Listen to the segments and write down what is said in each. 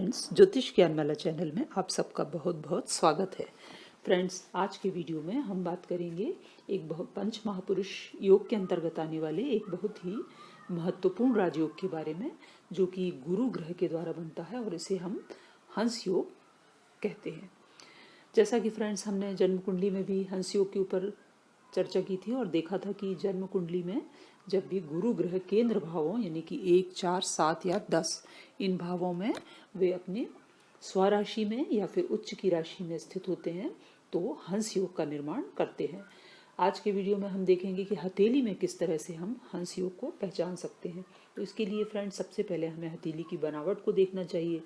Friends, ज्योतिष ज्ञानमाला channel में आप सबका बहुत बहुत स्वागत है। फ्रेंड्स, आज के वीडियो में हम बात करेंगे एक पंच महापुरुष योग के अंतर्गत आने वाले एक बहुत ही महत्वपूर्ण राजयोग के बारे में, जो कि गुरु ग्रह के द्वारा बनता है और इसे हम हंस योग कहते हैं। जैसा कि फ्रेंड्स, हमने जन्म कुंडली में भी हंस योग के ऊपर चर्चा की थी और देखा था कि जन्म कुंडली में जब भी गुरु ग्रह केंद्र भावों यानी कि 1, 4, 7 या 10 इन भावों में वे अपने स्वराशि में या फिर उच्च की राशि में स्थित होते हैं तो हंस योग का निर्माण करते हैं। आज के वीडियो में हम देखेंगे कि हथेली में किस तरह से हम हंस योग को पहचान सकते हैं। तो इसके लिए फ्रेंड्स, सबसे पहले हमें हथेली की बनावट को देखना चाहिए।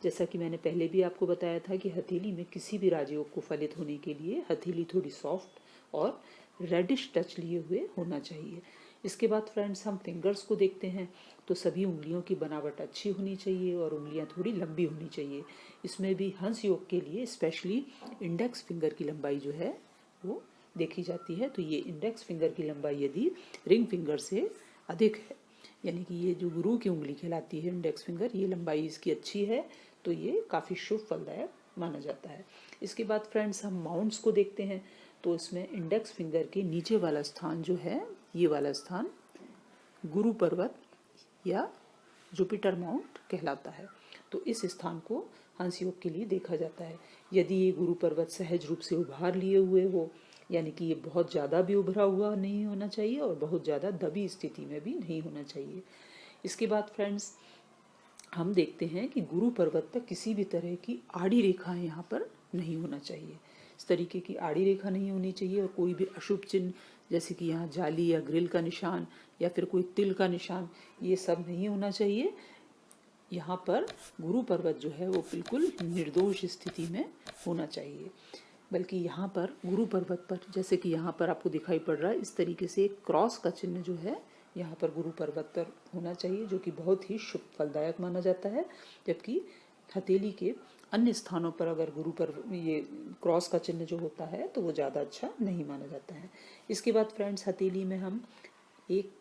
जैसा कि मैंने पहले भी आपको बताया था कि हथेली में किसी भी राजयोग को फलित होने के लिए हथेली थोड़ी सॉफ्ट और रेडिश टच लिए हुए होना चाहिए। इसके बाद फ्रेंड्स, हम फिंगर्स को देखते हैं तो सभी उंगलियों की बनावट अच्छी होनी चाहिए और उंगलियां थोड़ी लंबी होनी चाहिए। इसमें भी हंस योग के लिए स्पेशली इंडेक्स फिंगर की लंबाई जो है वो देखी जाती है। तो ये इंडेक्स फिंगर की लंबाई यदि रिंग फिंगर से अधिक है, यानी कि ये जो गुरु की उंगली कहलाती है इंडेक्स फिंगर, ये लंबाई इसकी अच्छी है तो ये काफ़ी शुभ फलदायक माना जाता है। इसके बाद फ्रेंड्स, हम माउंट्स को देखते हैं तो इसमें इंडेक्स फिंगर के नीचे वाला स्थान जो है, ये वाला स्थान गुरु पर्वत या जुपिटर माउंट कहलाता है। तो इस स्थान को हंस योग के लिए देखा जाता है। यदि ये गुरु पर्वत सहज रूप से उभार लिए हुए हो, यानी कि ये बहुत ज़्यादा भी उभरा हुआ नहीं होना चाहिए और बहुत ज़्यादा दबी स्थिति में भी नहीं होना चाहिए। इसके बाद फ्रेंड्स, हम देखते हैं कि गुरु पर्वत पर किसी भी तरह की आड़ी रेखाएं यहाँ पर नहीं होना चाहिए। इस तरीके की आड़ी रेखा नहीं होनी चाहिए और कोई भी अशुभ चिन्ह जैसे कि यहाँ जाली या ग्रिल का निशान या फिर कोई तिल का निशान, ये सब नहीं होना चाहिए। यहाँ पर गुरु पर्वत जो है वो बिल्कुल निर्दोष स्थिति में होना चाहिए। बल्कि यहाँ पर गुरु पर्वत पर, जैसे कि यहाँ पर आपको दिखाई पड़ रहा है, इस तरीके से एक क्रॉस का चिन्ह जो है यहाँ पर गुरु पर्वत पर होना चाहिए, जो कि बहुत ही शुभ फलदायक माना जाता है। जबकि हथेली के अन्य स्थानों पर अगर गुरु पर ये क्रॉस का चिन्ह जो होता है तो वो ज़्यादा अच्छा नहीं माना जाता है। इसके बाद फ्रेंड्स, हथेली में हम एक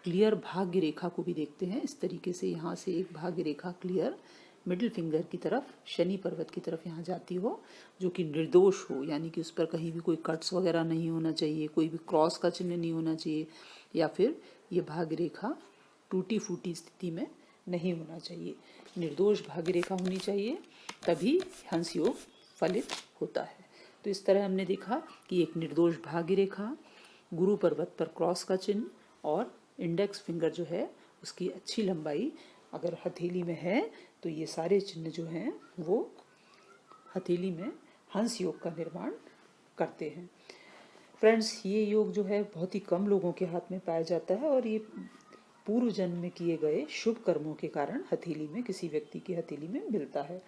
क्लियर भाग्य रेखा को भी देखते हैं। इस तरीके से यहाँ से एक भाग्य रेखा क्लियर मिडिल फिंगर की तरफ, शनि पर्वत की तरफ यहाँ जाती हो, जो कि निर्दोष हो, यानी कि उस पर कहीं भी कोई कट्स वगैरह नहीं होना चाहिए, कोई भी क्रॉस का चिन्ह नहीं होना चाहिए, या फिर ये भाग्य रेखा टूटी फूटी स्थिति में नहीं होना चाहिए। निर्दोष भाग्य रेखा होनी चाहिए, तभी हंस योग फलित होता है। तो इस तरह हमने देखा कि एक निर्दोष भाग्य रेखा, गुरु पर्वत पर क्रॉस का चिन्ह और इंडेक्स फिंगर जो है उसकी अच्छी लंबाई अगर हथेली में है तो ये सारे चिन्ह जो हैं वो हथेली में हंस योग का निर्माण करते हैं। फ्रेंड्स, ये योग जो है बहुत ही कम लोगों के हाथ में पाया जाता है और ये पूर्व जन्म में किए गए शुभ कर्मों के कारण हथेली में, किसी व्यक्ति की हथेली में मिलता है।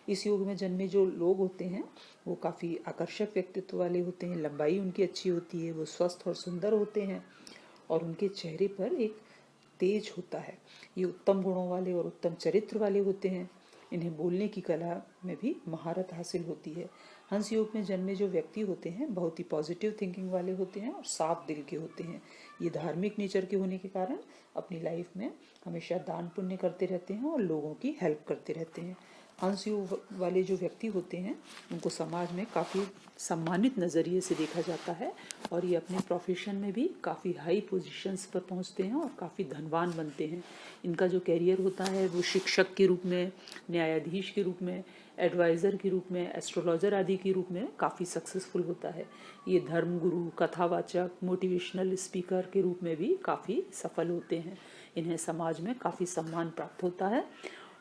इस योग में जन्मे जो लोग होते हैं वो काफ़ी आकर्षक व्यक्तित्व वाले होते हैं, लंबाई उनकी अच्छी होती है, वो स्वस्थ और सुंदर होते हैं और उनके चेहरे पर एक तेज होता है। ये उत्तम गुणों वाले और उत्तम चरित्र वाले होते हैं। इन्हें बोलने की कला में भी महारत हासिल होती है। हंस योग में जन्मे जो व्यक्ति होते हैं बहुत ही पॉजिटिव थिंकिंग वाले होते हैं और साफ दिल के होते हैं। ये धार्मिक नेचर के होने के कारण अपनी लाइफ में हमेशा दान पुण्य करते रहते हैं और लोगों की हेल्प करते रहते हैं। हंस योग वाले जो व्यक्ति होते हैं उनको समाज में काफ़ी सम्मानित नज़रिए से देखा जाता है और ये अपने प्रोफेशन में भी काफ़ी हाई पोजीशंस पर पहुंचते हैं और काफ़ी धनवान बनते हैं। इनका जो कैरियर होता है वो शिक्षक के रूप में, न्यायाधीश के रूप में, एडवाइज़र के रूप में, एस्ट्रोलॉजर आदि के रूप में काफ़ी सक्सेसफुल होता है। ये धर्म गुरु, कथावाचक, मोटिवेशनल स्पीकर के रूप में भी काफ़ी सफल होते हैं। इन्हें समाज में काफ़ी सम्मान प्राप्त होता है।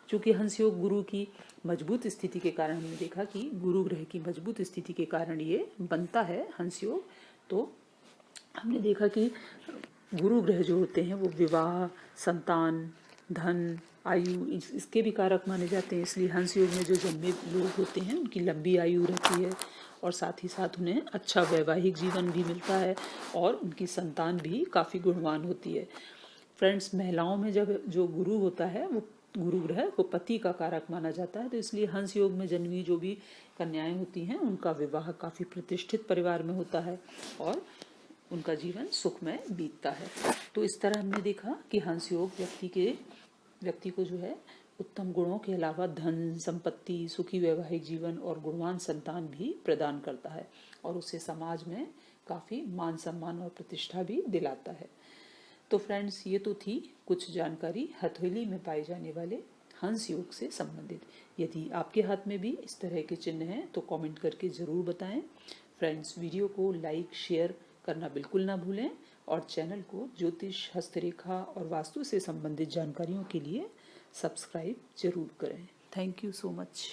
चूँकि हंस योग गुरु की मजबूत स्थिति के कारण, हमने देखा कि गुरु ग्रह की मजबूत स्थिति के कारण ये बनता है हंस योग। तो हमने देखा कि गुरु ग्रह जो होते हैं वो विवाह, संतान, धन, आयु, इसके भी कारक माने जाते हैं। इसलिए हंस योग में जो जन्मे लोग होते हैं उनकी लंबी आयु रहती है और साथ ही साथ उन्हें अच्छा वैवाहिक जीवन भी मिलता है और उनकी संतान भी काफ़ी गुणवान होती है। फ्रेंड्स, महिलाओं में जब जो गुरु होता है वो गुरु ग्रह वो पति का कारक माना जाता है। तो इसलिए हंस योग में जन्मी जो भी कन्याएं होती हैं उनका विवाह काफ़ी प्रतिष्ठित परिवार में होता है और उनका जीवन सुखमय बीतता है। तो इस तरह हमने देखा कि हंस योग व्यक्ति को जो है उत्तम गुणों के अलावा धन, संपत्ति, सुखी वैवाहिक जीवन और गुणवान संतान भी प्रदान करता है और उसे समाज में काफ़ी मान सम्मान और प्रतिष्ठा भी दिलाता है। तो फ्रेंड्स, ये तो थी कुछ जानकारी हथेली में पाए जाने वाले हंस योग से संबंधित। यदि आपके हाथ में भी इस तरह के चिन्ह हैं तो कमेंट करके ज़रूर बताएं। फ्रेंड्स, वीडियो को लाइक शेयर करना बिल्कुल ना भूलें और चैनल को ज्योतिष, हस्तरेखा और वास्तु से संबंधित जानकारियों के लिए सब्सक्राइब जरूर करें। Thank you so much.